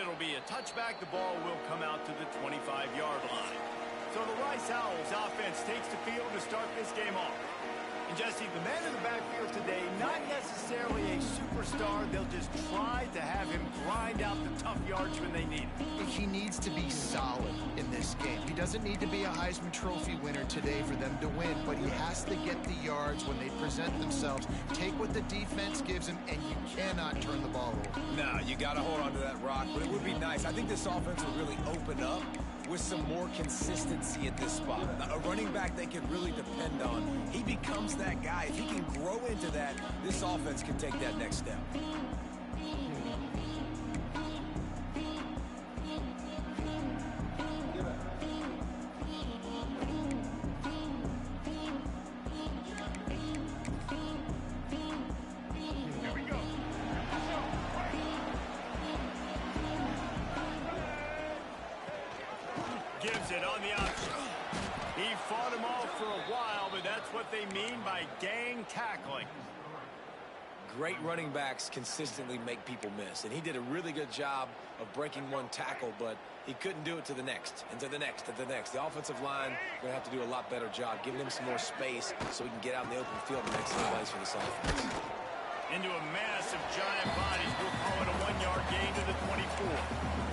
it'll be a touchback. The ball will come out to the 25-yard line. So the Rice Owls offense takes the field to start this game off. And Jesse, the man in the backfield today, not necessarily a superstar. They'll just try to have him grind out the tough yards when they need it. He needs to be solid in this game. He doesn't need to be a Heisman Trophy winner today for them to win, but he has to get the yards when they present themselves. Take what the defense gives him, and you cannot turn the ball over. No, you got to hold on to that rock, but it would be nice. I think this offense will really open up with some more consistency at this spot. A running back they can really depend on. He becomes that guy. If he can grow into that, this offense can take that next step. Gives it on the option. He fought him off for a while, but that's what they mean by gang tackling. Great running backs consistently make people miss, and he did a really good job of breaking one tackle, but he couldn't do it to the next, and to the next, and to the next. The offensive line going to have to do a lot better job, giving him some more space so he can get out in the open field and make some plays for this offense. Into a mass of giant bodies. We'll call it a 1-yard gain to the 24.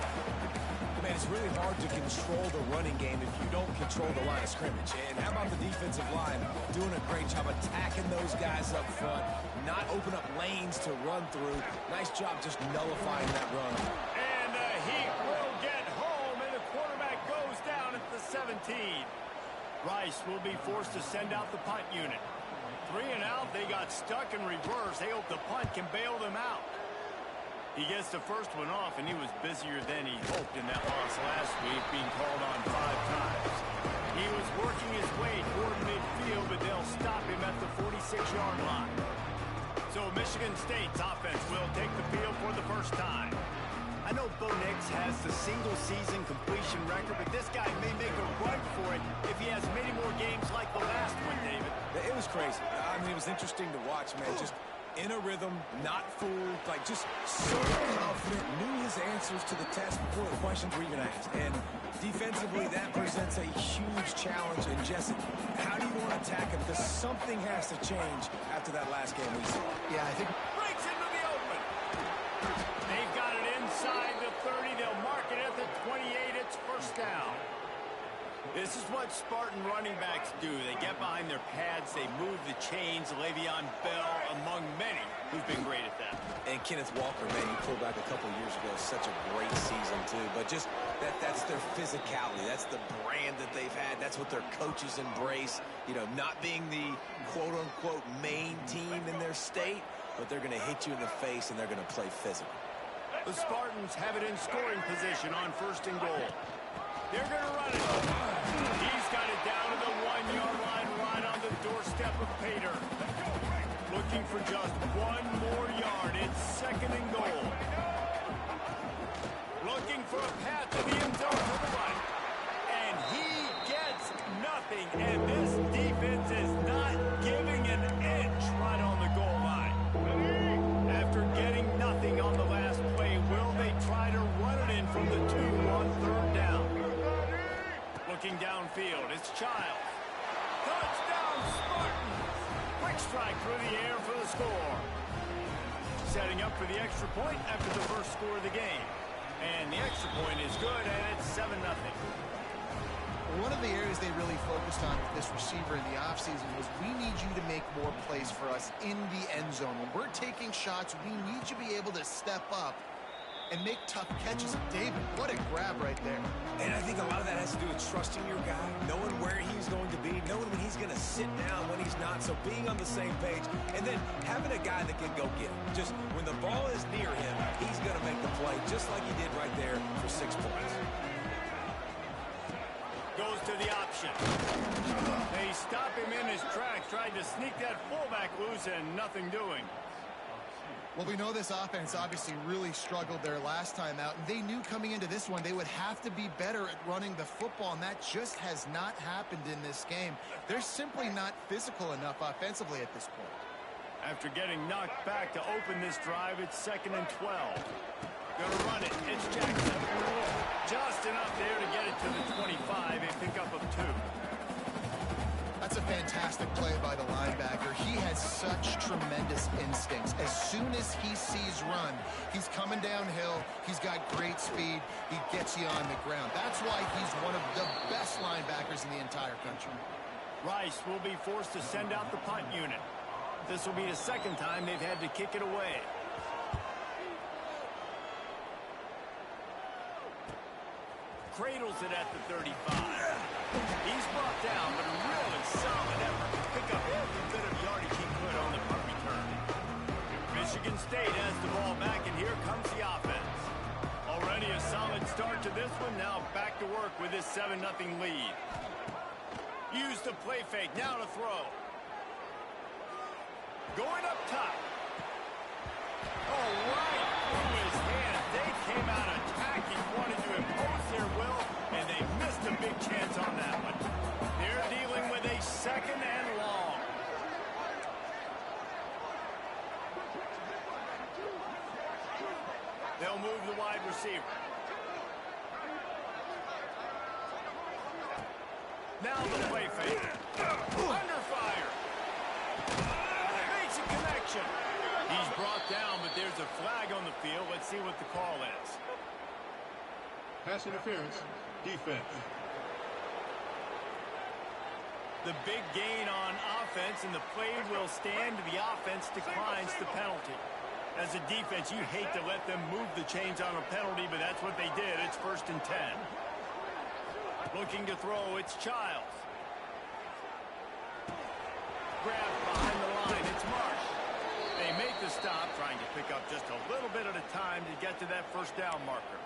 Man, it's really hard to control the running game if you don't control the line of scrimmage. And how about the defensive line doing a great job attacking those guys up front, not open up lanes to run through. Nice job just nullifying that run. And the Heat will get home, and the quarterback goes down at the 17. Rice will be forced to send out the punt unit. 3 and out, they got stuck in reverse. They hope the punt can bail them out. He gets the first one off, and he was busier than he hoped in that loss last week, being called on 5 times. He was working his way toward midfield, but they'll stop him at the 46-yard line. So Michigan State's offense will take the field for the first time. I know Bo Nix has the single-season completion record, but this guy may make a run for it if he has many more games like the last one, David. It was crazy. I mean, it was interesting to watch, man. Just in a rhythm, not fooled, like just so confident, knew his answers to the test before the questions were even asked. And defensively, that presents a huge challenge. And Jesse, how do you want to attack him? Because something has to change after that last game we saw. Yeah, I think Breaks into the open. They've got it inside the 30. They'll mark it at the 28. It's first down. This is what Spartan running backs do. They get behind their pads, they move the chains. Le'Veon Bell, among many, who've been great at that. And Kenneth Walker, man, he pulled back a couple years ago. Such a great season, too. But just that's their physicality. That's the brand that they've had. That's what their coaches embrace. You know, not being the quote-unquote main team in their state, but they're going to hit you in the face, and they're going to play physical. The Spartans have it in scoring position on 1st and goal. They're going to run it. He's got it down to the 1-yard line, right on the doorstep of Pater. Looking for just 1 more yard. It's 2nd and goal. Looking for a path to the end zone to the right. And he gets nothing. And this defense is not giving an inch right on the goal line. After getting nothing on the last play, will they try to run it in from the 2 on 3rd down? Looking downfield, it's Childs. Touchdown, Spartans! Quick strike through the air for the score. Setting up for the extra point after the first score of the game. And the extra point is good, and it's 7-0. one of the areas they really focused on with this receiver in the offseason was we need you to make more plays for us in the end zone. When we're taking shots, we need you to be able to step up and make tough catches. David, what a grab right there. And I think a lot of that has to do with trusting your guy, knowing where he's going to be, knowing when he's going to sit down, when he's not, so being on the same page, and then having a guy that can go get it. Just when the ball is near him, he's going to make the play, just like he did right there for 6 points. Goes to the option. They stop him in his tracks, tried to sneak that fullback loose, and nothing doing. Well, we know this offense obviously really struggled there last time out, and they knew coming into this one they would have to be better at running the football, and that just has not happened in this game. They're simply not physical enough offensively at this point. After getting knocked back to open this drive, it's 2nd and 12. Gonna run it. It's Jackson. Just enough there to get it to the 25. A pickup of 2. That's a fantastic play by the linebacker. He has such tremendous instincts. As soon as he sees run, he's coming downhill. He's got great speed. He gets you on the ground. That's why he's one of the best linebackers in the entire country. Rice will be forced to send out the punt unit. This will be the second time they've had to kick it away. Cradles it at the 35. He's brought down, but a really solid effort to pick up every bit of yardage he could on the punt return. Michigan State has the ball back, and here comes the offense. Already a solid start to this one. Now back to work with this 7-0 lead. Use the play fake. Now to throw. Going up top. Oh, right through his hands. They came out attacking, wanted to impose their will, and they missed a big chance on that one. They're dealing with a 2nd and long. They'll move the wide receiver. Now the play fake. Under fire. Makes a connection. He's brought down, but there's a flag on the field. Let's see what the call is. Pass interference, defense. The big gain on offense, and the play will stand. The offense declines the penalty. As a defense, you hate to let them move the chains on a penalty, but that's what they did. It's 1st and 10. Looking to throw, it's Childs. Grab behind the line, it's Marsh. They make the stop, trying to pick up just a little bit at a time to get to that 1st down marker.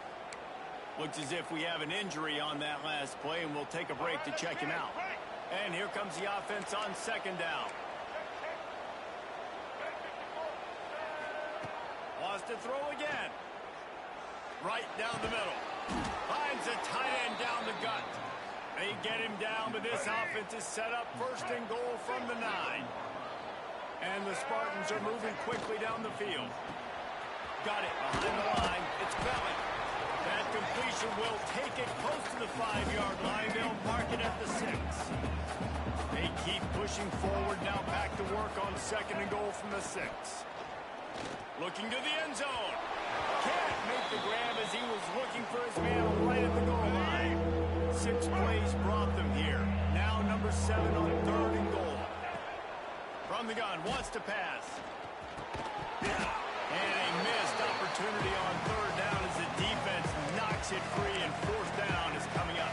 Looks as if we have an injury on that last play, and we'll take a break to check him out. And here comes the offense on 2nd down. Wants to throw again. Right down the middle. Finds a tight end down the gut. They get him down, but this offense is set up 1st and goal from the 9. And the Spartans are moving quickly down the field. Got it behind the line. It's Bellick. That completion will take it close to the 5-yard line. They'll mark it at the 6. They keep pushing forward now, back to work on 2nd and goal from the 6. Looking to the end zone. Can't make the grab as he was looking for his man right at the goal line. 6 plays brought them here. Now number 7 on 3rd and goal. From the gun, wants to pass. And a missed opportunity on 3rd down as the defense knocks it free, and 4th down is coming up.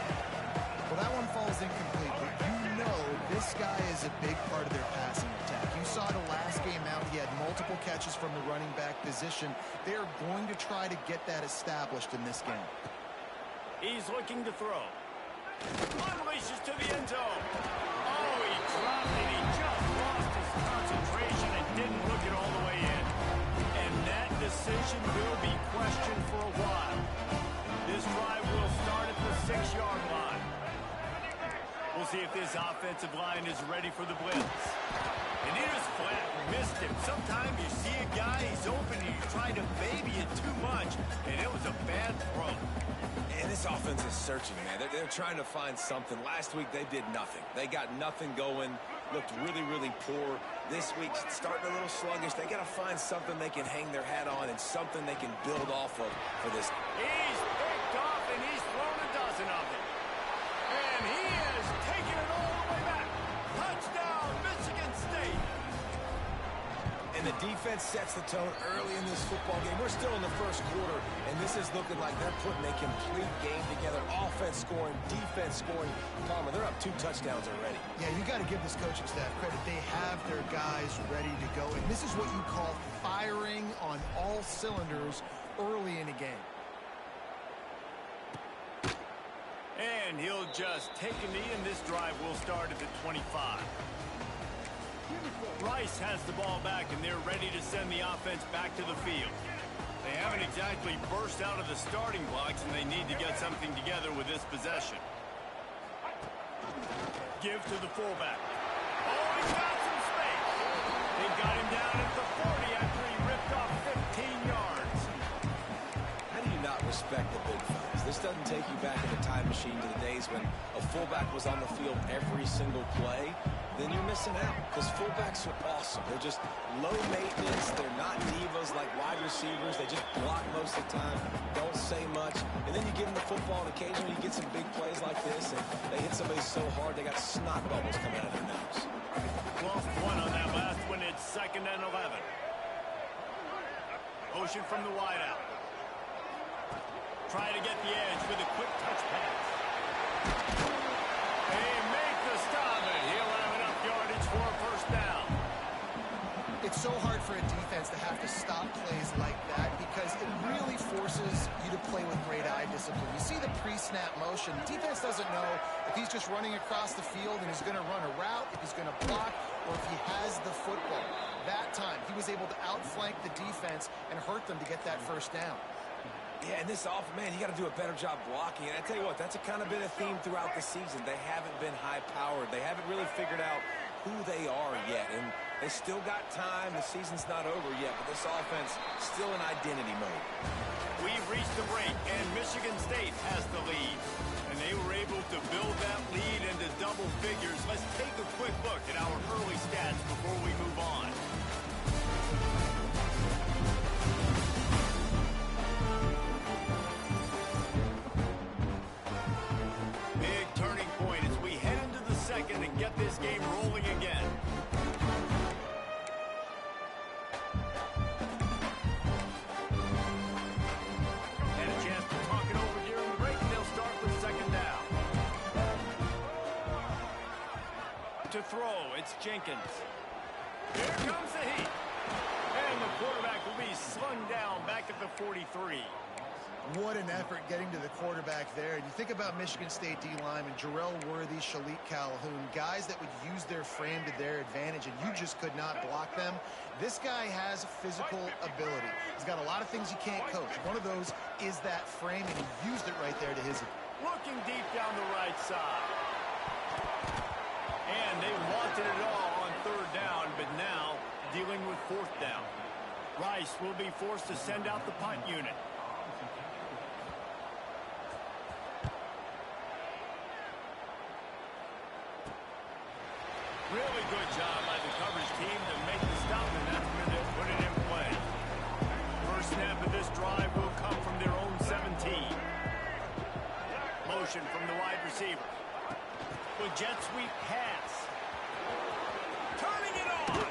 Well, that one falls incomplete, but you know this guy is a big part of their passing attack. You saw the last game out, he had multiple catches from the running back position. They're going to try to get that established in this game. He's looking to throw. Unleashes to the end zone. Oh, he dropped it. He just lost his concentration and didn't look it all the way in. And that decision will be questioned for a while. This drive will start at the 6-yard line. We'll see if this offensive line is ready for the blitz. And he just flat missed him. Sometimes you see a guy, he's open, and you try to baby it too much, and it was a bad throw. And this offense is searching, man. They're trying to find something. Last week, they did nothing. They got nothing going, looked really, really poor. This week, starting a little sluggish. They got to find something they can hang their hat on and something they can build off of for this. He's picked off, and he's thrown a dozen of them. And he has taken it all the way back. Touchdown, Michigan State. And the defense sets the tone early in this football game. We're still in the 1st quarter, and this is looking like they're putting a complete game together. Offense scoring, defense scoring. Palmer, they're up 2 touchdowns already. Yeah, you got to give this coaching staff credit. They have their guys ready to go, and this is what you call firing on all cylinders early in a game. And he'll just take a knee, and this drive will start at the 25. Rice has the ball back, and they're ready to send the offense back to the field. They haven't exactly burst out of the starting blocks, and they need to get something together with this possession. Give to the fullback. Oh, he's got some space. They got him down at the 40 after he ripped off 15 yards. this doesn't take you back in the time machine to the days when a fullback was on the field every single play, then you're missing out, because fullbacks are awesome. They're just low maintenance. They're not divas like wide receivers. They just block most of the time, don't say much, and then you give them the football, and occasionally you get some big plays like this, and they hit somebody so hard they got snot bubbles coming out of their nose. Lost one on that last one. It's 2nd and 11. Motion from the wideout. Try to get the edge with a quick touch pass. They make the stop, and he'll have enough yardage for a first down. It's so hard for a defense to have to stop plays like that because it really forces you to play with great eye discipline. You see the pre-snap motion. Defense doesn't know if he's just running across the field and he's going to run a route, if he's going to block, or if he has the football. That time, he was able to outflank the defense and hurt them to get that first down. Yeah, and this man, you got to do a better job blocking. And I tell you what, that's kind of been a theme throughout the season. They haven't been high-powered. They haven't really figured out who they are yet. And they still got time. The season's not over yet, but this offense still in identity mode. We've reached the break, and Michigan State has the lead. And they were able to build that lead into double figures. Let's take a quick look at our early stats before we move on. Big turning point as we head into the second and get this game rolling again. Had a chance to talk it over here in the break, and they'll start with 2nd down. To throw, it's Jenkins. Here comes the heat. And the quarterback will be slung down back at the 43. What an effort getting to the quarterback there. And you think about Michigan State D-linemen, Jarrell Worthy, Shalik Calhoun, guys that would use their frame to their advantage, and you just could not block them. This guy has physical ability. He's got a lot of things you can't coach. One of those is that frame, and he used it right there to his advantage. Looking deep down the right side. And they wanted it all on 3rd down, but now dealing with 4th down. Rice will be forced to send out the punt unit. Really good job by the coverage team to make the stop, and that's where they'll put it in play. First snap of this drive will come from their own 17. Motion from the wide receiver. With jet sweep pass. Turning it on.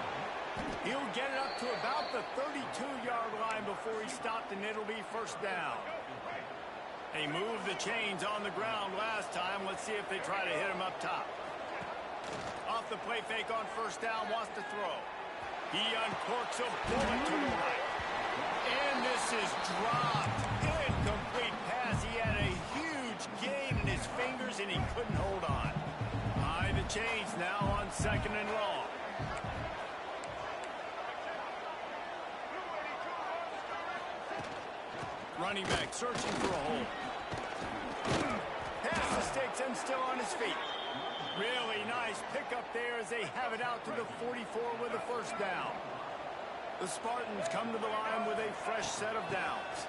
He'll get it up to about the 32-yard line before he stopped, and it'll be first down. They moved the chains on the ground last time. Let's see if they try to hit him up top. Off the play fake on first down, wants to throw. He uncorks a bullet to the right. And this is dropped. Incomplete pass. He had a huge gain in his fingers, and he couldn't hold on. High the chains now on 2nd and long. Running back searching for a hole. Pass the sticks and still on his feet. Really nice pickup there as they have it out to the 44 with a first down. The Spartans come to the line with a fresh set of downs.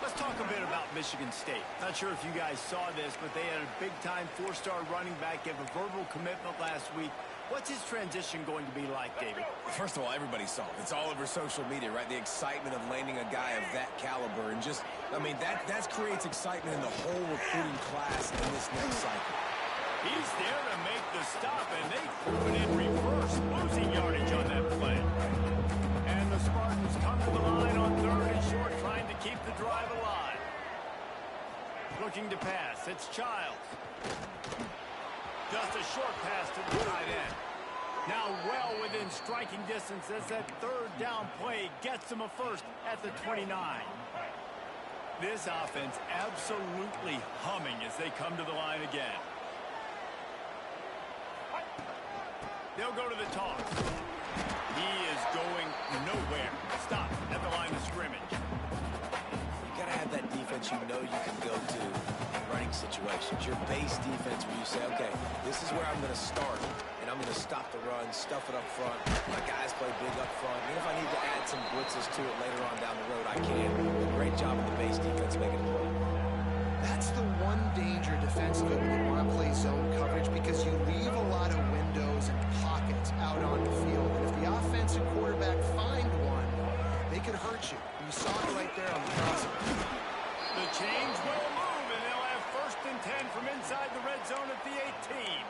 Let's talk a bit about Michigan State. Not sure if you guys saw this, but they had a big-time 4-star running back give a verbal commitment last week. What's his transition going to be like, David? First of all, everybody saw it. It's all over social media, right? The excitement of landing a guy of that caliber. And just, I mean, that creates excitement in the whole recruiting class in this next cycle. He's there to make the stop, and they threw it in reverse, losing yardage on that play. And the Spartans come to the line on 3rd and short, trying to keep the drive alive. Looking to pass. It's Childs. Just a short pass to the tight end. Now well within striking distance as that 3rd down play gets them a first at the 29. This offense absolutely humming as they come to the line again. They'll go to the toss. He is going nowhere. Stop at the line of scrimmage. You got to have that defense you know you can go to in running situations. Your base defense where you say, okay, this is where I'm going to start, and I'm I'm going to stop the run, stuff it up front. My guys play big up front. Even if I need to add some blitzes to it later on down the road, I can. But great job in the base defense making it play. That's the one danger defensively when you want to play zone coverage, because you leave a lot of windows and pockets out on the field. And if the offensive quarterback find one, they could hurt you. You saw it right there on the crossing. The change will move, and they'll have 1st and 10 from inside the red zone at the 18.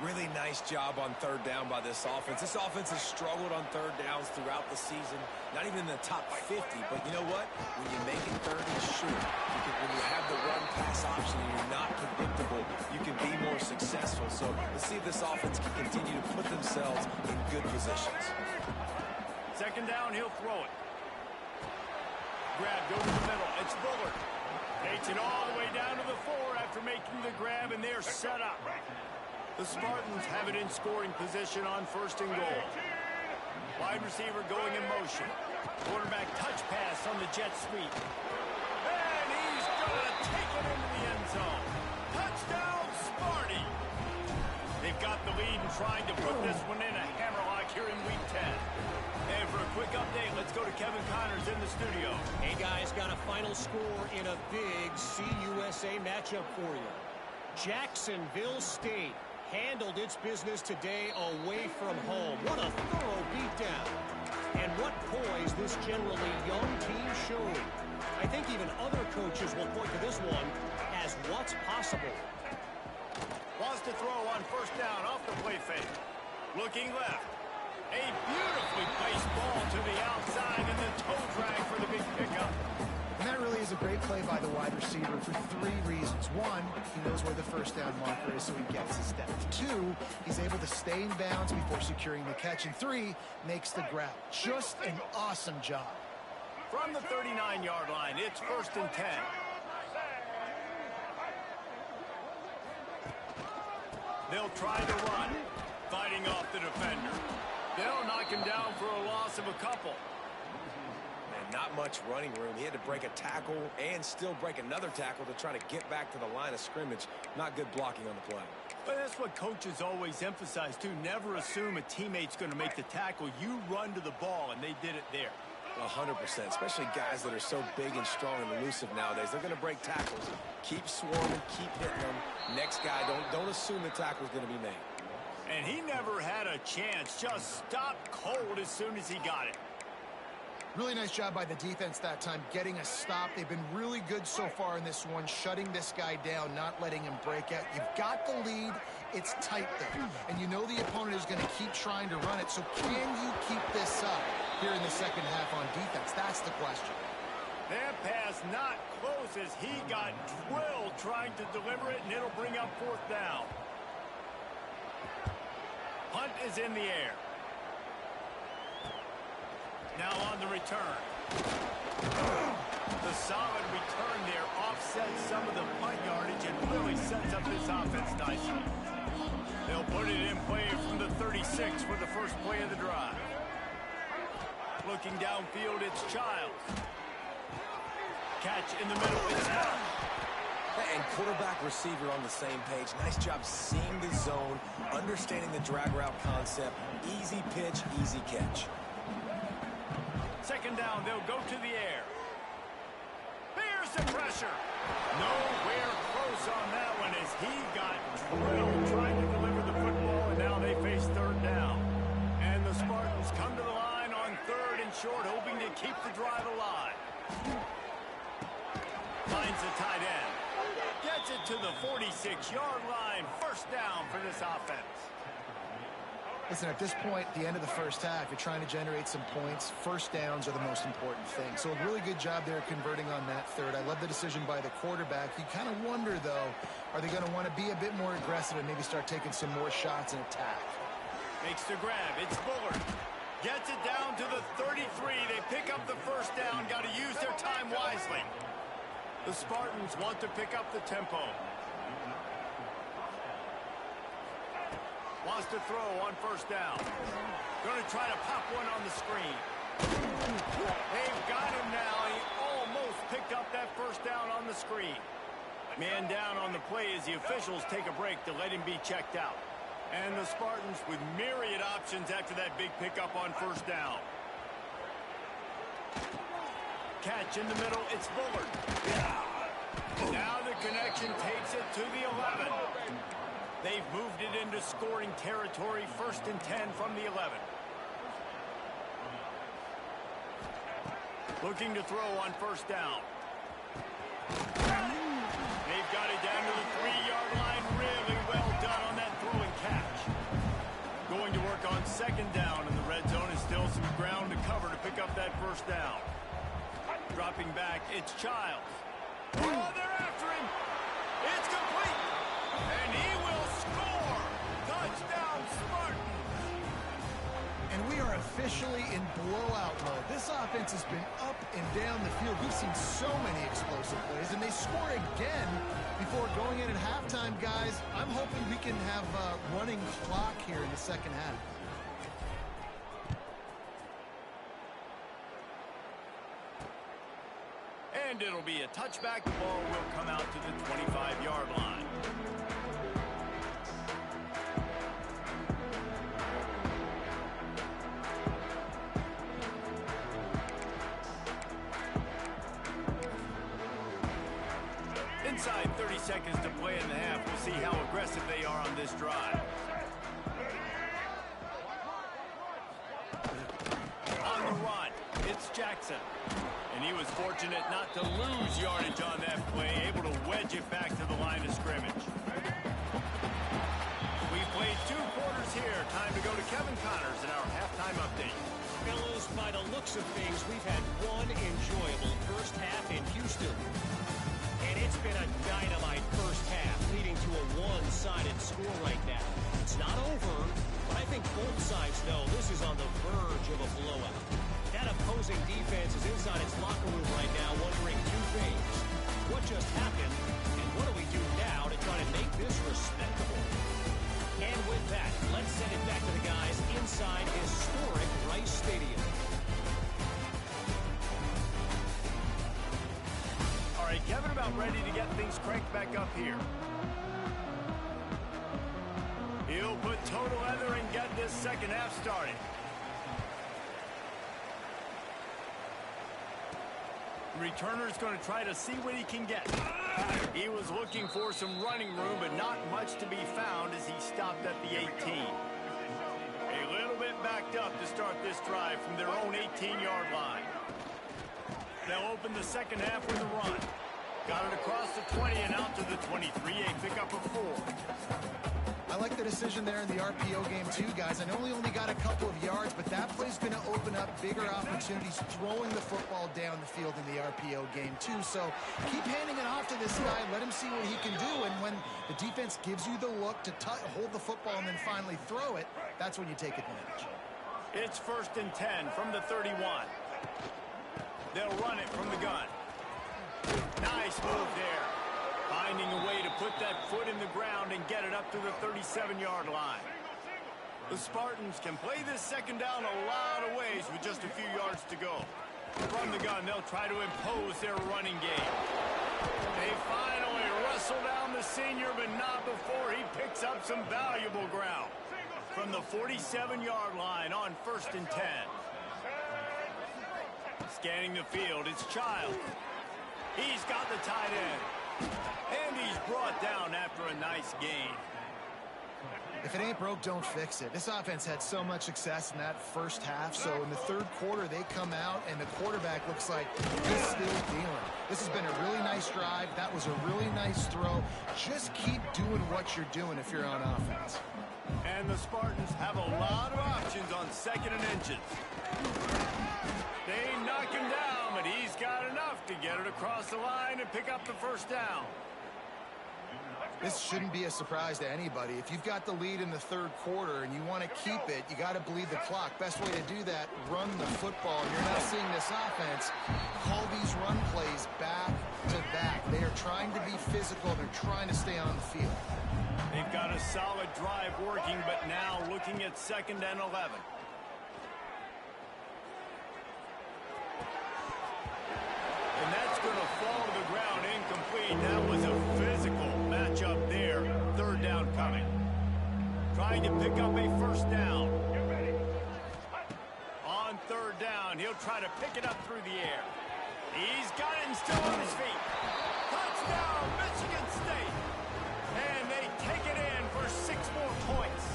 Really nice job on 3rd down by this offense. This offense has struggled on 3rd downs throughout the season. Not even in the top 50, but you know what? When you make it 3rd and short, when you have the run-pass option and you're not predictable, you can be more successful. So let's see if this offense can continue to put themselves in good positions. 2nd down, he'll throw it. Grab, go to the middle. It's Bullard. Takes it all the way down to the 4 after making the grab, and they're set up. The Spartans have it in scoring position on 1st and goal. Wide receiver going in motion. Quarterback touch pass on the jet sweep. And he's going to take it into the end zone. Touchdown, Sparty! They've got the lead and trying to put this one in a hammerlock here in Week 10. And for a quick update, let's go to Kevin Connors in the studio. Hey, guys, got a final score in a big CUSA matchup for you. Jacksonville State handled its business today away from home. What a thorough beatdown. And what poise this generally young team showed. I think even other coaches will point to this one as what's possible. Wants to throw on 1st down off the play fake. Looking left. A beautifully placed ball to the outside and the toe drag for the big pickup. And that really is a great play by the wide receiver for 3 reasons. 1, he knows where the 1st down marker is, so he gets his depth. 2, he's able to stay in bounds before securing the catch. And 3, makes the grab. Just an awesome job. From the 39-yard line, it's 1st and 10. They'll try to run, fighting off the defender. They'll knock him down for a loss of a couple. And not much running room. He had to break a tackle and still break another tackle to try to get back to the line of scrimmage. Not good blocking on the play. But that's what coaches always emphasize, too. Never assume a teammate's going to make the tackle. You run to the ball, and they did it there. 100%, especially guys that are so big and strong and elusive nowadays. They're going to break tackles. Keep swarming, keep hitting them. Next guy, don't assume the tackle's going to be made. And he never had a chance. Just stopped cold as soon as he got it. Really nice job by the defense that time, getting a stop. They've been really good so far in this one, shutting this guy down, not letting him break out. You've got the lead. It's tight there. And you know the opponent is going to keep trying to run it. So can you keep this up here in the second half on defense? That's the question. That pass not close as he got drilled trying to deliver it, and it'll bring up 4th down. Punt is in the air. Now on the return. The solid return there offsets some of the punt yardage and really sets up this offense nicely. They'll put it in play from the 36 for the first play of the drive. Looking downfield, it's Childs. Catch in the middle, it's Hunt. And quarterback receiver on the same page. Nice job seeing the zone, understanding the drag route concept. Easy pitch, easy catch. 2nd down, they'll go to the air. There's some pressure. Nowhere close on that one as he got drilled trying to deliver the football, and now they face 3rd down. And the Spartans come to the line on 3rd and short, hoping to keep the drive alive. Finds the tight end. Gets it to the 46-yard line. 1st down for this offense. Listen, at this point, at the end of the first half, you're trying to generate some points. 1st downs are the most important thing. So a really good job there converting on that 3rd. I love the decision by the quarterback. You kind of wonder, though, are they going to want to be a bit more aggressive and maybe start taking some more shots and attack? Makes the grab. It's Bullard. Gets it down to the 33. They pick up the 1st down. Got to use their time wisely. The Spartans want to pick up the tempo. Wants to throw on 1st down. Going to try to pop one on the screen. They've got him now. He almost picked up that 1st down on the screen. Man down on the play as the officials take a break to let him be checked out. And the Spartans with myriad options after that big pickup on first down. Catch in the middle, it's Bullard. Now the connection takes it to the 11. They've moved it into scoring territory, 1st and 10 from the 11. Looking to throw on first down. They've got it down to the 3-yard line. Really well done on that throw and catch. Going to work on 2nd down in the red zone, and still some ground to cover to pick up that first down. Dropping back, it's Childs. Oh, they're after him. It's complete. And he will score. Touchdown, Spartans. And we are officially in blowout mode. This offense has been up and down the field. We've seen so many explosive plays, and they score again before going in at halftime, guys. I'm hoping we can have a running clock here in the second half. And it'll be a touchback. The ball will come out to the 25-yard line. Inside 30 seconds to play in the half. We'll see how aggressive they are on this drive. On the run, it's Jackson. And he was fortunate not to lose yardage on that play, able to wedge it back to the line of scrimmage. We played 2 quarters here. Time to go to Kevin Connors in our halftime update. Fellas, by the looks of things, we've had one enjoyable first half in Houston. And it's been a dynamite first half, leading to a one-sided score right now. It's not over, but I think both sides know this is on the verge of a blowout. That opposing defense is inside its locker room right now wondering 2 things. What just happened, and what do we do now to try to make this respectable? And with that, let's send it back to the guys inside historic Rice Stadium. All right, Kevin, about ready to get things cranked back up here. He'll put total leather and get this second half started. Returner's going to try to see what he can get. He was looking for some running room, but not much to be found as he stopped at the 18. A little bit backed up to start this drive from their own 18-yard line. They'll open the second half with a run. Got it across the 20 and out to the 23, a pickup of 4. I like the decision there in the RPO game too, guys. I know he only got a couple of yards, but that play's going to open up bigger opportunities throwing the football down the field in the RPO game too. So keep handing it off to this guy. Let him see what he can do. And when the defense gives you the look to hold the football and then finally throw it, that's when you take advantage. It's 1st and 10 from the 31. They'll run it from the gun. Nice move there. Finding a way to put that foot in the ground and get it up to the 37-yard line. The Spartans can play this second down a lot of ways with just a few yards to go. From the gun, they'll try to impose their running game. They finally wrestle down the senior, but not before he picks up some valuable ground. From the 47-yard line on 1st and 10. Scanning the field, it's Childs. He's got the tight end. And he's brought down after a nice gain. If it ain't broke, don't fix it. This offense had so much success in that first half, so in the third quarter, they come out, and the quarterback looks like he's still dealing. This has been a really nice drive. That was a really nice throw. Just keep doing what you're doing if you're on offense. And the Spartans have a lot of options on 2nd and inches. They knock him down, but he's got enough to get it across the line and pick up the first down. This shouldn't be a surprise to anybody. If you've got the lead in the third quarter and you want to keep it, you got to bleed the clock. Best way to do that, run the football. You're now seeing this offense call these run plays back to back. They are trying to be physical. They're trying to stay on the field. They've got a solid drive working, but now looking at 2nd and 11. And that's going to fall to the ground incomplete. That was a physical matchup there. 3rd down coming. Trying to pick up a first down. On third down, he'll try to pick it up through the air. He's got it and still on his feet. Touchdown, Michigan State. And they take it in for 6 more points.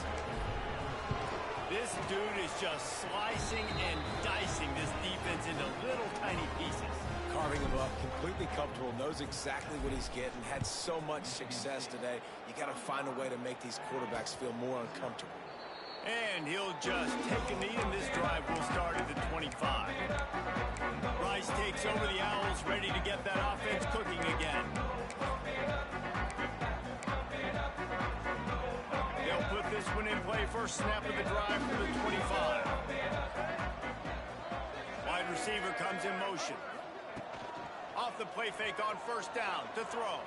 This dude is just slicing and dicing this defense into little tiny pieces. Carving him up, completely comfortable, knows exactly what he's getting, had so much success today. You got to find a way to make these quarterbacks feel more uncomfortable. And he'll just take a knee, and this drive will start at the 25. Rice takes over the Owls, ready to get that offense cooking again. They'll put this one in play. First snap of the drive for the 25. Wide receiver comes in motion. Off the play fake on first down to throw.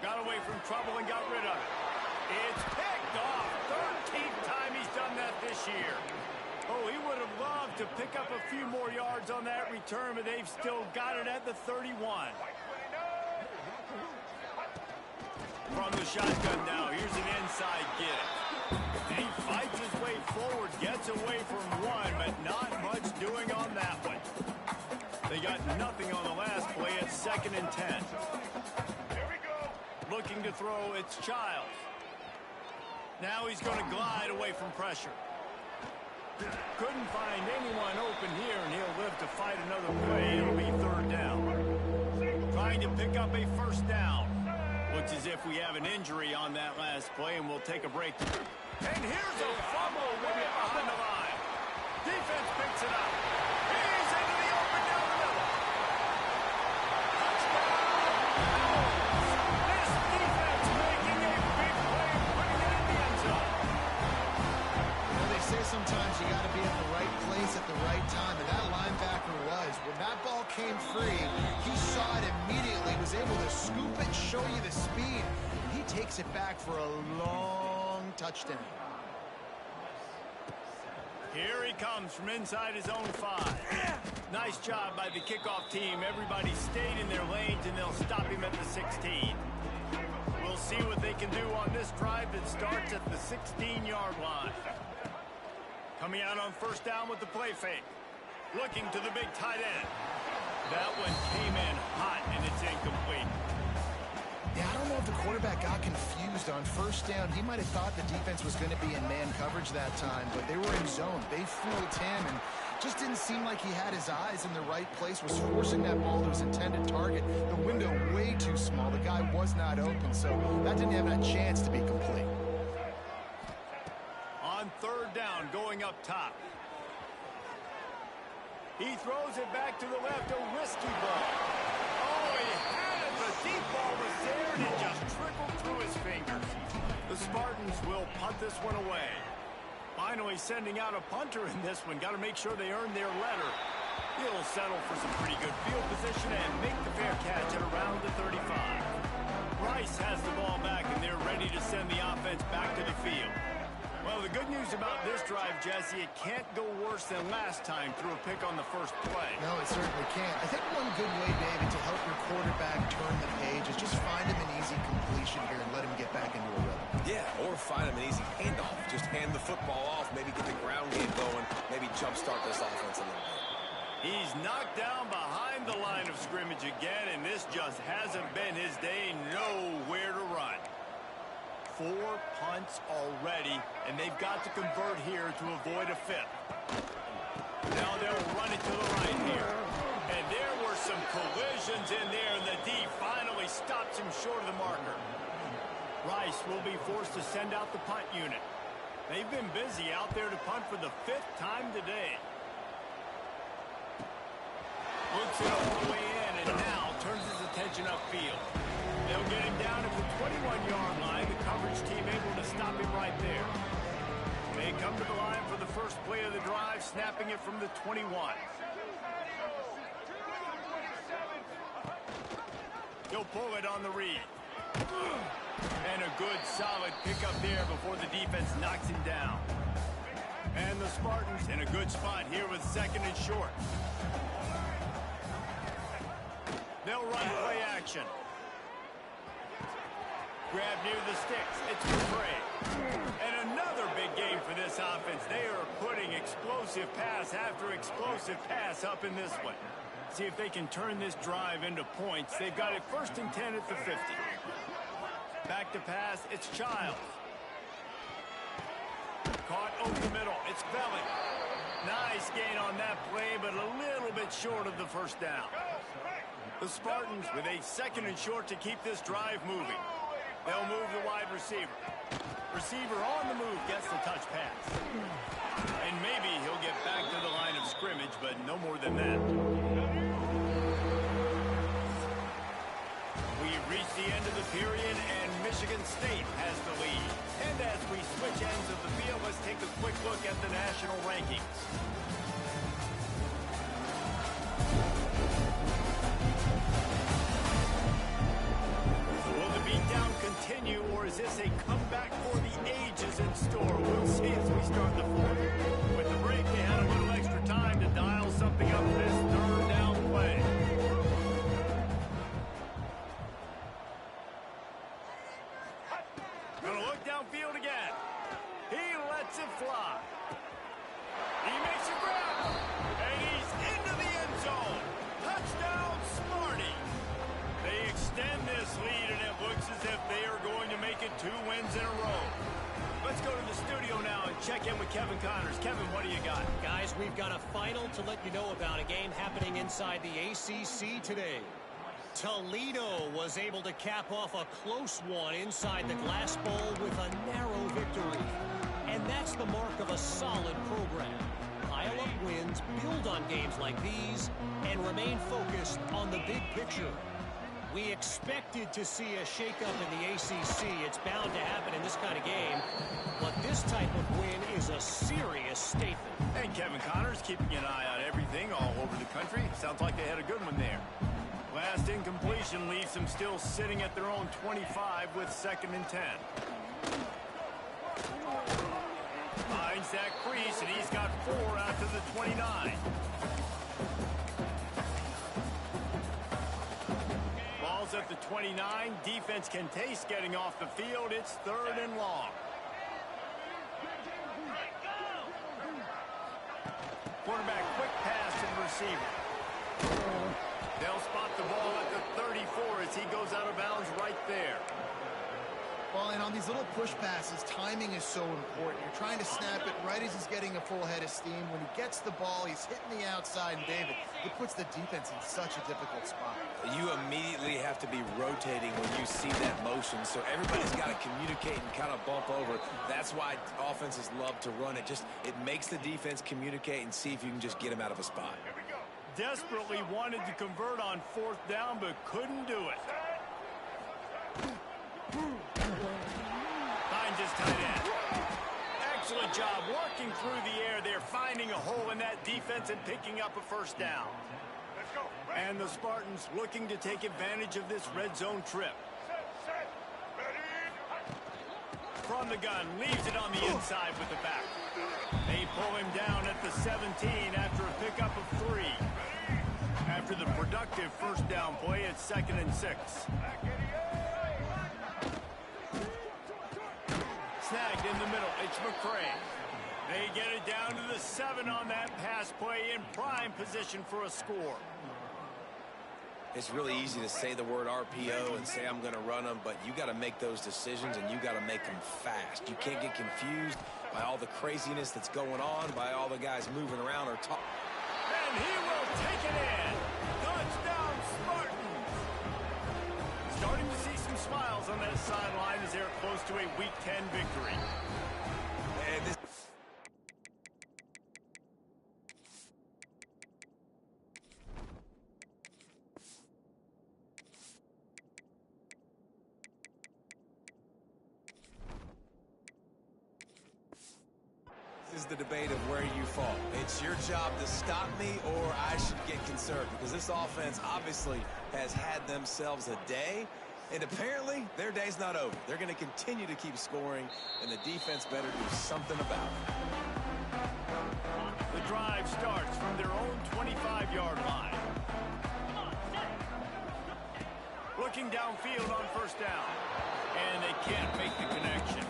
Got away from trouble and got rid of it. It's picked off. 13th time he's done that this year. Oh, he would have loved to pick up a few more yards on that return, but they've still got it at the 31. From the shotgun now, here's an inside give. And he fights his way forward, gets away from one, but not much doing on that one. They got nothing on the last play. It's 2nd and 10. Looking to throw, it's Childs. Now he's going to glide away from pressure. Couldn't find anyone open here, and he'll live to fight another play. It'll be 3rd down. Trying to pick up a first down. Looks as if we have an injury on that last play, and we'll take a break. And here's a fumble way behind the line. Defense picks it up. He's into the open down the middle. Touchdown. This defense making a big play and putting it in the end zone. You know, they say sometimes you got to be at the right place at the right time, and that linebacker was. When that ball came free, he saw it immediately, was able to scoop it, show you the speed. He takes it back for a long touchdown. Here he comes from inside his own 5. Nice job by the kickoff team. Everybody stayed in their lanes, and they'll stop him at the 16. We'll see what they can do on this drive that starts at the 16-yard line. Coming out on first down with the play fake. Looking to the big tight end. That one came in hot, and it's incomplete. Yeah, I don't know if the quarterback got confused on first down. He might have thought the defense was going to be in man coverage that time, but they were in zone. They fooled him, and just didn't seem like he had his eyes in the right place, was forcing that ball to his intended target. The window way too small. The guy was not open, so that didn't have a chance to be complete. On third down, going up top. He throws it back to the left, a risky ball. Oh, he had it. The deep ball was there, and it just trickled through his fingers. The Spartans will punt this one away. Finally sending out a punter in this one. Got to make sure they earn their letter. He'll settle for some pretty good field position and make the fair catch at around the 35. Rice has the ball back, and they're ready to send the offense back to the field. Well, the good news about this drive, Jesse, it can't go worse than last time through a pick on the first play. No, it certainly can't. I think one good way, David, to help your quarterback turn the page is just find him an easy completion here and let him get back into a rhythm. Yeah, or find him an easy handoff. Just hand the football off, maybe get the ground game going, maybe jumpstart this offense a little bit. He's knocked down behind the line of scrimmage again, and this just hasn't been his day. Nowhere to run. 4 punts already, and they've got to convert here to avoid a 5th. Now they'll run it to the right here. And there were some collisions in there, and the D finally stops him short of the marker. Rice will be forced to send out the punt unit. They've been busy out there to punt for the 5th time today. Looks it all the way in, and now turns his attention upfield. They'll get him down at the 21-yard line. The coverage team able to stop him right there. They come to the line for the first play of the drive, snapping it from the 21. He'll pull it on the read. And a good, solid pickup there before the defense knocks him down. And the Spartans in a good spot here with 2nd and short. They'll run play action. grab near the sticks. It's McCray. And another big game for this offense. They are putting explosive pass after explosive pass up in this one. See if they can turn this drive into points. They've got it 1st and 10 at the 50. Back to pass. It's Childs. Caught over the middle. It's Belling. Nice gain on that play, but a little bit short of the first down. The Spartans with a 2nd and short to keep this drive moving. They'll move the wide receiver. Receiver on the move gets the touch pass. And maybe he'll get back to the line of scrimmage, but no more than that. We've reached the end of the period, and Michigan State has the lead. And as we switch ends of the field, let's take a quick look at the national rankings. Will the beatdown continue, or is this a comeback for the ages in store? We'll see as we start the 4th. With the break, they had a little extra time to dial something up for this 3rd down play. Gonna look downfield again. He lets it fly. He makes a grab. And he's into the end zone. Touchdown, Sparty. They extend this lead, and it looks as if they are going to make it 2 wins in a row. Let's go to the studio now and check in with Kevin Connors. Kevin, what do you got? Guys, we've got a final to let you know about, a game happening inside the ACC today. Toledo was able to cap off a close one inside the Glass Bowl with a narrow victory. And that's the mark of a solid program. Pile up wins, build on games like these, and remain focused on the big picture. We expected to see a shakeup in the ACC. It's bound to happen in this kind of game. But this type of win is a serious statement. And Kevin Connors keeping an eye on everything all over the country. Sounds like they had a good one there. Last incompletion leaves them still sitting at their own 25 with 2nd and 10. Finds that crease, and he's got 4 out to the 29. Ball's at the 29. Defense can taste getting off the field. It's 3rd and long. Quarterback quick pass to the receiver. They'll spot the ball at the 34 as he goes out of bounds right there. Well, and on these little push passes, timing is so important. You're trying to snap it right as he's getting a full head of steam. When he gets the ball, he's hitting the outside, and David, it puts the defense in such a difficult spot. You immediately have to be rotating when you see that motion, so everybody's got to communicate and kind of bump over. That's why offenses love to run it. It makes the defense communicate and see if you can just get him out of a spot. Desperately wanted to convert on 4th down, but couldn't do it. Finds his tight end. Excellent job working through the air there, finding a hole in that defense and picking up a 1st down. And the Spartans looking to take advantage of this red zone trip. From the gun, leaves it on the inside with the back. They pull him down at the 17 after a pickup of 3. After the productive 1st down play, it's 2nd and 6. Snagged in the middle, it's McCray. They get it down to the 7 on that pass play, in prime position for a score. It's really easy to say the word RPO and say I'm going to run them, but you got to make those decisions and you got to make them fast. You can't get confused by all the craziness that's going on, by all the guys moving around or talking. And he will take it in. Touchdown, Spartans. Starting to see some smiles on that sideline as they're close to a Week 10 victory. And this is the debate of where you fall. It's your job to stop me, or I should get concerned, because this offense obviously has had themselves a day, and apparently their day's not over. They're going to continue to keep scoring, and the defense better do something about it. The drive starts from their own 25-yard line. Looking downfield on 1st down. and they can't make the connection.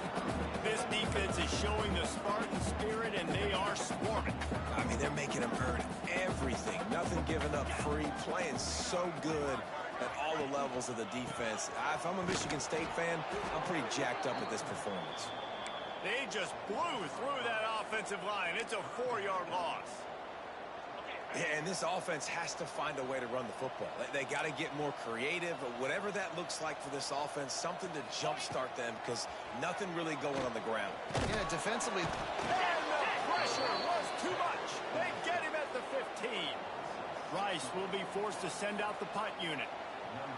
This defense is showing the Spartan spirit, and they are swarming. I mean, they're making them earn everything. Nothing given up free. Playing so good at all the levels of the defense. If I'm a Michigan State fan, I'm pretty jacked up at this performance. They just blew through that offensive line. It's a 4-yard loss. Yeah, and this offense has to find a way to run the football. They got to get more creative, whatever that looks like for this offense, something to jumpstart them because nothing really going on the ground. Yeah, defensively. And the pressure was too much. They get him at the 15. Rice will be forced to send out the punt unit.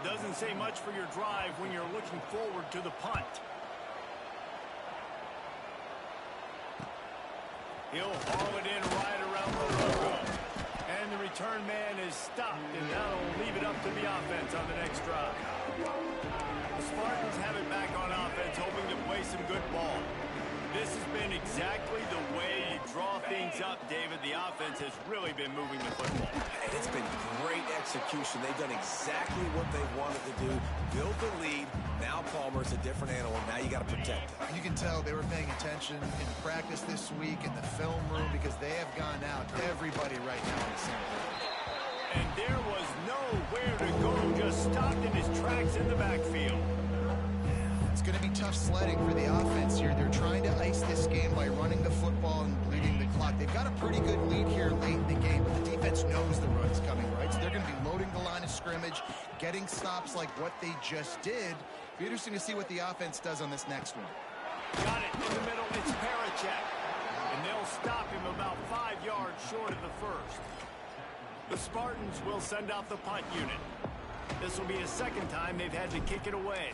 Doesn't say much for your drive when you're looking forward to the punt. He'll haul it in right around the logo. And the return man is stopped, and that'll leave it up to the offense on the next drive. The Spartans have it back on offense, hoping to play some good ball. This has been exactly the way you draw things up, David. The offense has really been moving the football. And it's been great execution. They've done exactly what they wanted to do. Build the lead. Now Palmer's a different animal. Now you got to protect him. You can tell they were paying attention in practice this week in the film room because they have gone out. Everybody right now in the same page. And there was nowhere to go. Just stopped in his tracks in the backfield. It's going to be tough sledding for the offense here. They're trying to ice this game by running the football and bleeding the clock. They've got a pretty good lead here late in the game, but the defense knows the run's coming, right? So they're going to be loading the line of scrimmage, getting stops like what they just did. Be interesting to see what the offense does on this next one. Got it in the middle. It's Parachek. And they'll stop him about 5 yards short of the first. The Spartans will send out the punt unit. This will be the second time they've had to kick it away.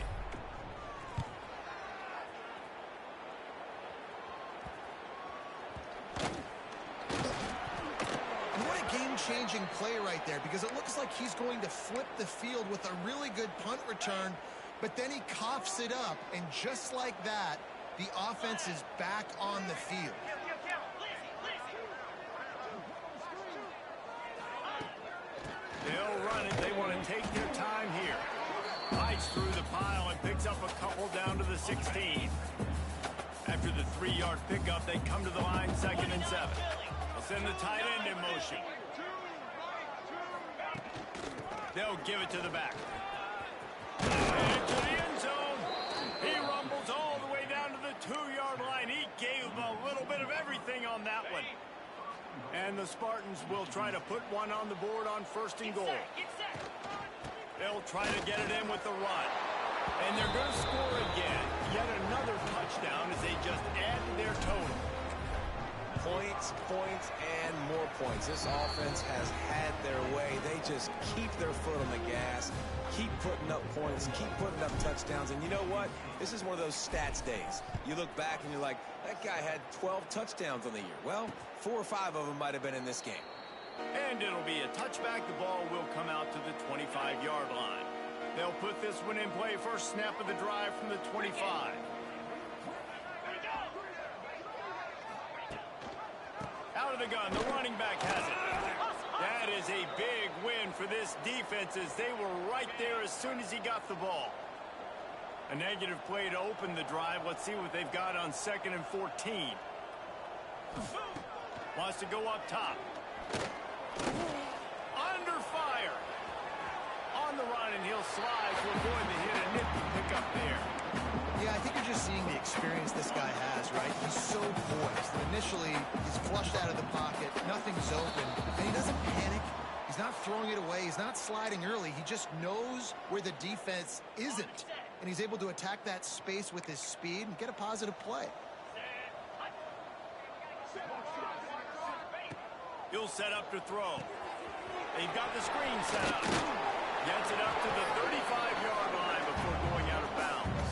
Game-changing play right there because it looks like he's going to flip the field with a really good punt return, but then he coughs it up, and just like that, the offense is back on the field. They'll run it. They want to take their time here. Fights through the pile and picks up a couple down to the 16. After the 3-yard pickup, they come to the line 2nd and 7. Send the tight end in motion. They'll give it to the back. And to the end zone. He rumbles all the way down to the 2-yard line. He gave him a little bit of everything on that one. And the Spartans will try to put one on the board on 1st and goal. They'll try to get it in with the run. And they're going to score again. Yet another touchdown as they just add to their total. Points, points, and more points. This offense has had their way. They just keep their foot on the gas, keep putting up points, keep putting up touchdowns. And you know what? This is one of those stats days. You look back and you're like, that guy had 12 touchdowns on the year. Well, 4 or 5 of them might have been in this game. And it'll be a touchback. The ball will come out to the 25-yard line. They'll put this one in play. First snap of the drive from the 25. Out of the gun, the running back has it. That is a big win for this defense as they were right there as soon as he got the ball. A negative play to open the drive. Let's see what they've got on 2nd and 14. Wants to go up top. Under fire. On the run, and he'll slide to avoid the hit. A nifty pickup there. Yeah, I think you're just seeing the experience this guy has, right? He's so poised. Initially, he's flushed out of the pocket. Nothing's open. And he doesn't panic. He's not throwing it away. He's not sliding early. He just knows where the defense isn't. And he's able to attack that space with his speed and get a positive play. He'll set up to throw. They've got the screen set up. Gets it up to the 35-yard line before going out of bounds.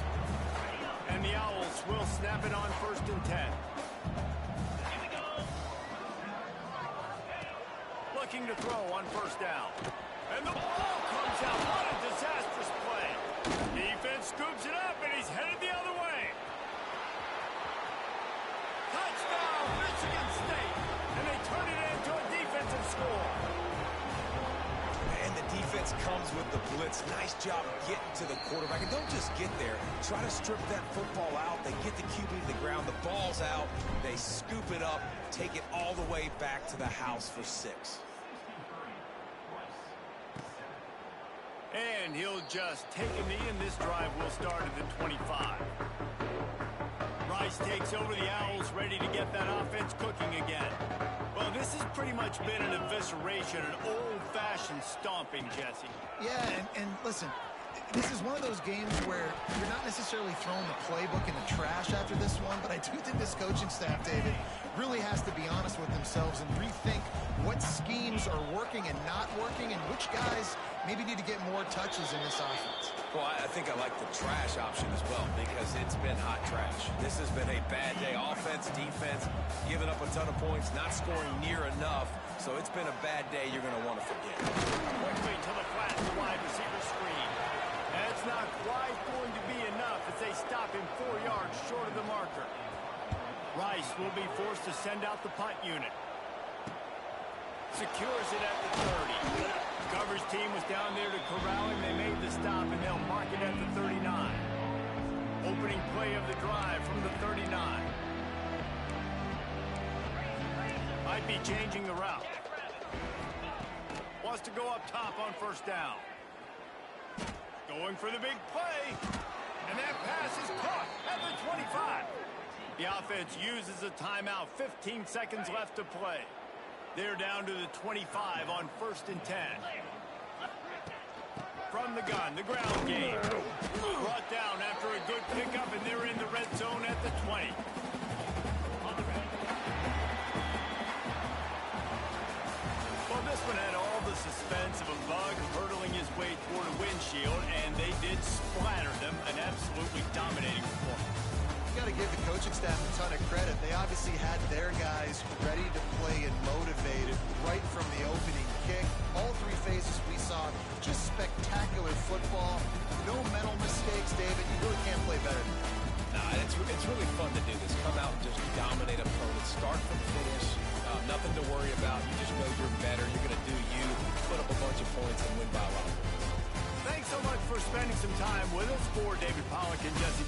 And the Owls will snap it on 1st and 10. Looking to throw on 1st down. And the ball comes out. What a disastrous play. Defense scoops it up, and he's headed the other way. Touchdown, Michigan State. And they turn it into a defensive score. And the defense comes with the blitz. Nice job getting to the quarterback. And don't just get there. Try to strip that football out. They get the QB to the ground. The ball's out. They scoop it up, take it all the way back to the house for 6. And he'll just take a knee, and this drive will start at the 25. Rice takes over the Owls, ready to get that offense cooking again. Well, this has pretty much been an evisceration, an old-fashioned stomping, Jesse. Yeah, and listen, this is one of those games where you're not necessarily throwing the playbook in the trash after this one, but I do think this coaching staff, David, really has to be honest with themselves and rethink what schemes are working and not working and which guys maybe need to get more touches in this offense. Well, I think I like the trash option as well because it's been hot trash. This has been a bad day. Offense, defense, giving up a ton of points, not scoring near enough. So it's been a bad day you're going to want to forget. Quickly to the flat, the wide receiver screen. That's not quite going to be enough as they stop him 4 yards short of the marker. Rice will be forced to send out the punt unit. Secures it at the 30. Coverage team was down there to corral him. They made the stop, and they'll mark it at the 39. Opening play of the drive from the 39. Might be changing the route. Wants to go up top on first down. Going for the big play. And that pass is caught at the 25. The offense uses a timeout. 15 seconds left to play. They're down to the 25 on 1st and 10. From the gun, the ground game. Brought down after a good pickup, and they're in the red zone at the 20. Well, this one had all the suspense of a bug hurtling his way toward a windshield, and they did splatter them. An absolutely dominating performance. Got to give the coaching staff a ton of credit. They obviously had their guys ready to play and motivated right from the opening kick. All 3 phases we saw just spectacular football. No mental mistakes, David. You really can't play better. Nah, it's really fun to do this. Come out and just dominate opponents. Start from finish. Nothing to worry about. You just know you're better. You're going to do you. Put up a bunch of points and win by a lot of points. Thanks so much for spending some time with us. For David Pollack and Jesse